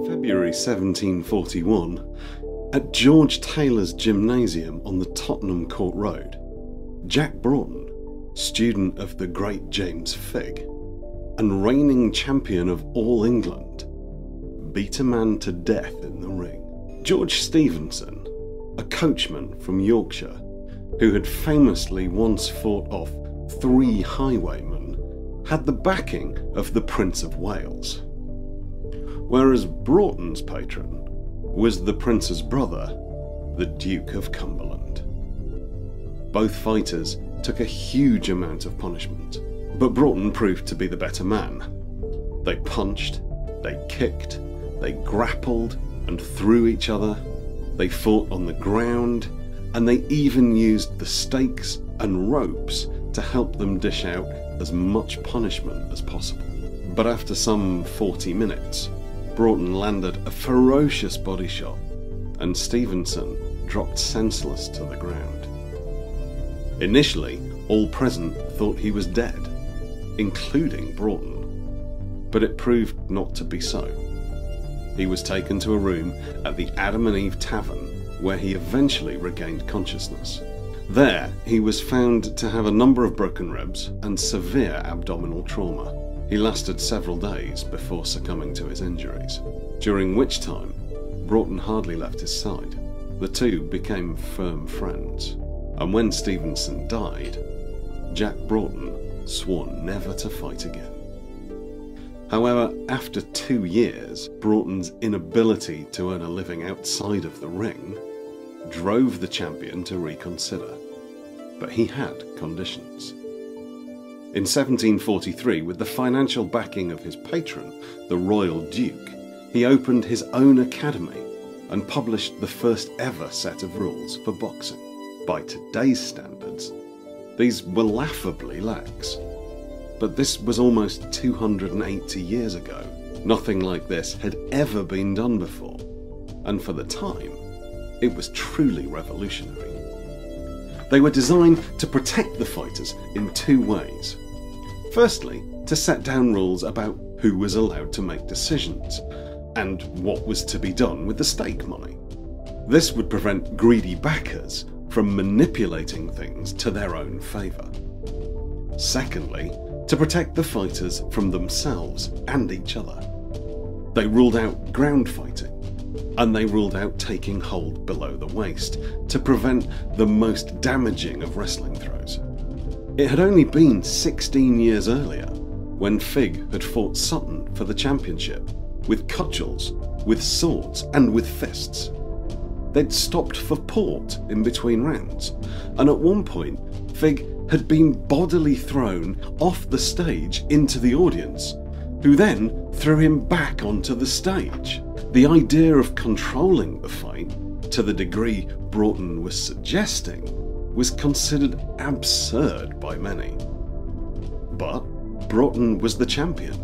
February 1741, at George Taylor's Gymnasium on the Tottenham Court Road, Jack Broughton, student of the great James Figg, and reigning champion of all England, beat a man to death in the ring. George Stephenson, a coachman from Yorkshire, who had famously once fought off 3 highwaymen, had the backing of the Prince of Wales, whereas Broughton's patron was the Prince's brother, the Duke of Cumberland. Both fighters took a huge amount of punishment, but Broughton proved to be the better man. They punched, they kicked, they grappled and threw each other, they fought on the ground, and they even used the stakes and ropes to help them dish out as much punishment as possible. But after some 40 minutes, Broughton landed a ferocious body shot, and Stephenson dropped senseless to the ground. Initially, all present thought he was dead, including Broughton, but it proved not to be so. He was taken to a room at the Adam and Eve Tavern, where he eventually regained consciousness. There, he was found to have a number of broken ribs and severe abdominal trauma. He lasted several days before succumbing to his injuries, during which time Broughton hardly left his side. The two became firm friends, and when Stephenson died, Jack Broughton swore never to fight again. However, after 2 years, Broughton's inability to earn a living outside of the ring drove the champion to reconsider, but he had conditions. In 1743, with the financial backing of his patron, the Royal Duke, he opened his own academy and published the first ever set of rules for boxing. By today's standards, these were laughably lax, but this was almost 280 years ago. Nothing like this had ever been done before, and for the time, it was truly revolutionary. They were designed to protect the fighters in 2 ways. Firstly, to set down rules about who was allowed to make decisions, and what was to be done with the stake money. This would prevent greedy backers from manipulating things to their own favour. Secondly, to protect the fighters from themselves and each other. They ruled out ground fighting, and they ruled out taking hold below the waist to prevent the most damaging of wrestling throws. It had only been 16 years earlier when Figg had fought Sutton for the championship, with cudgels, with swords and with fists. They'd stopped for port in between rounds, and at one point Figg had been bodily thrown off the stage into the audience, who then threw him back onto the stage. The idea of controlling the fight, to the degree Broughton was suggesting, was considered absurd by many. But Broughton was the champion,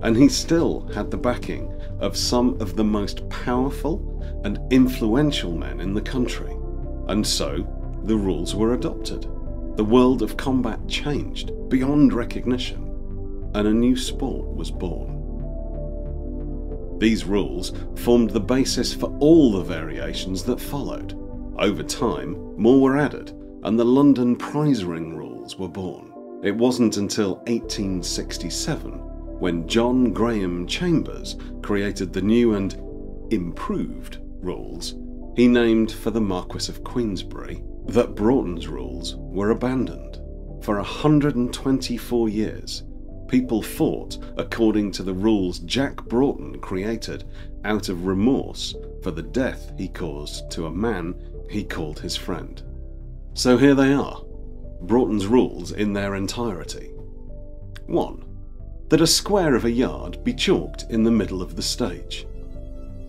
and he still had the backing of some of the most powerful and influential men in the country, and so the rules were adopted. The world of combat changed beyond recognition, and a new sport was born. These rules formed the basis for all the variations that followed. Over time, more were added, and the London prize ring rules were born. It wasn't until 1867 when John Graham Chambers created the new and improved rules he named for the Marquis of Queensberry that Broughton's rules were abandoned. For 124 years, people fought according to the rules Jack Broughton created out of remorse for the death he caused to a man he called his friend. So here they are, Broughton's rules in their entirety. 1. That a square of a yard be chalked in the middle of the stage,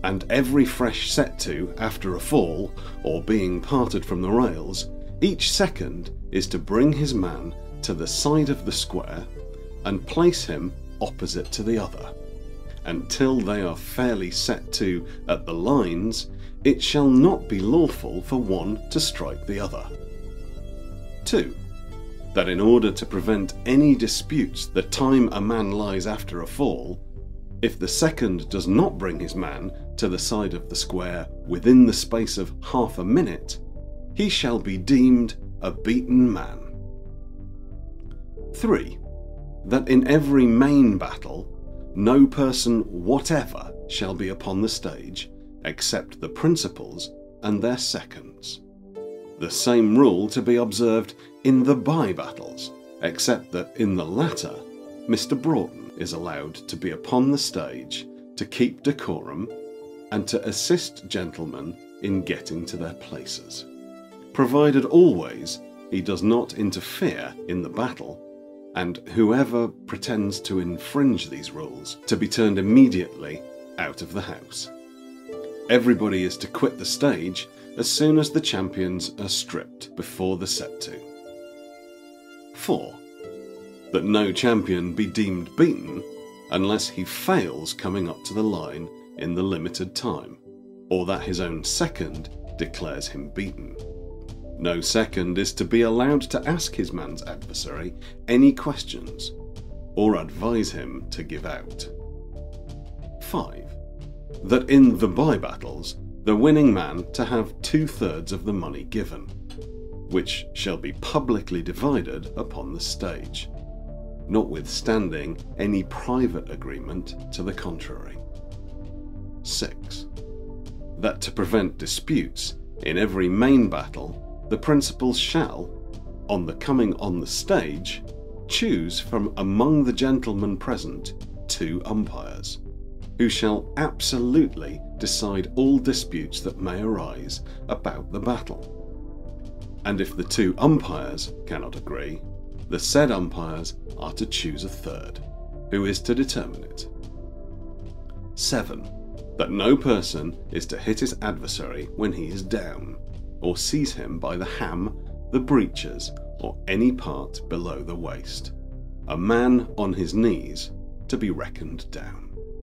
and every fresh set to after a fall, or being parted from the rails, each second is to bring his man to the side of the square and place him opposite to the other. Until they are fairly set to at the lines, it shall not be lawful for one to strike the other. 2. That in order to prevent any disputes the time a man lies after a fall, If the second does not bring his man to the side of the square within the space of half a minute, he shall be deemed a beaten man. 3. That in every main battle, no person whatever shall be upon the stage, except the principals and their seconds. The same rule to be observed in the by-battles, except that in the latter, Mr. Broughton is allowed to be upon the stage to keep decorum and to assist gentlemen in getting to their places, provided always he does not interfere in the battle, and whoever pretends to infringe these rules to be turned immediately out of the house. Everybody is to quit the stage as soon as the champions are stripped before the set to. 4. That no champion be deemed beaten unless he fails coming up to the line in the limited time, or that his own second declares him beaten. No second is to be allowed to ask his man's adversary any questions or advise him to give out. 5. That in the by-battles, the winning man to have 2/3 of the money given, which shall be publicly divided upon the stage, notwithstanding any private agreement to the contrary. 6. That to prevent disputes in every main battle, the principals shall, on the coming on the stage, choose from among the gentlemen present 2 umpires, who shall absolutely decide all disputes that may arise about the battle. And if the 2 umpires cannot agree, the said umpires are to choose a third, who is to determine it. 7. That no person is to hit his adversary when he is down, or seize him by the ham, the breeches, or any part below the waist. A man on his knees to be reckoned down.